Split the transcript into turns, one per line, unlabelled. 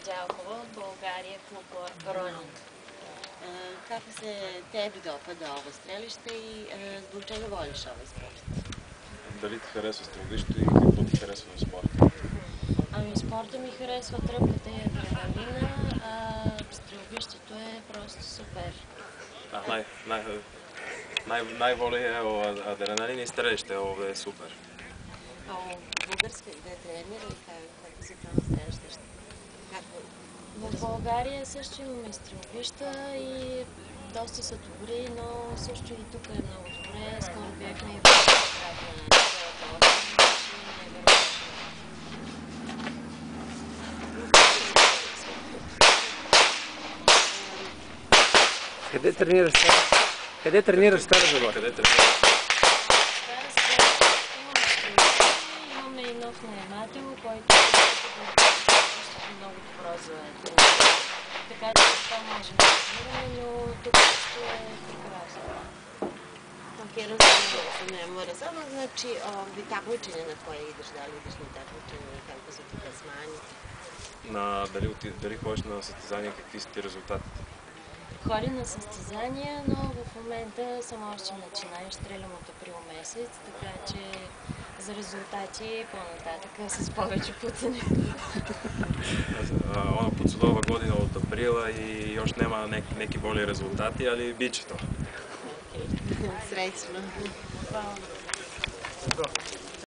Недялкова от България, клуб Ронинг.
Kako se tebi dopada ovo strelište i zbog čega voliš ovaj sport?
Дали ти харесва стрелбището и какво ти харесва в спорта?
Ами спорта ми харесва тръпката и адреналина, а стрелбището е просто супер.
Najbolje je adrenalin i strelište, ovo je super.
A u Bugarskoj gde trenira i kako se tamo strelište?
В България също имаме стрелбища и доста са добри, но също и тук е много добре. Скоро бяхме и в град на цялата област и невероятно.
Къде тренираш Стара Загора?
Имаме и нов наемател, който е много добро за тренировка. Така че това може да тренираме, но тук също е прекрасно.
Ok, razumijemo se, ne mora samo, znači, takmičenje na koje ideš, da li ideš na takmičenje, kako su ti plasmani?
Дали ходиш на състезания, какви са ти резултатите?
Ходя на състезания, но в момента съм още начинаещ, стрелям от април месец, така че за резултати по-нататък с повече pucanje.
Ona puca ova godina od aprila i još nema neki bolji rezultati, ali bit će to.
Srećno.
Hvala.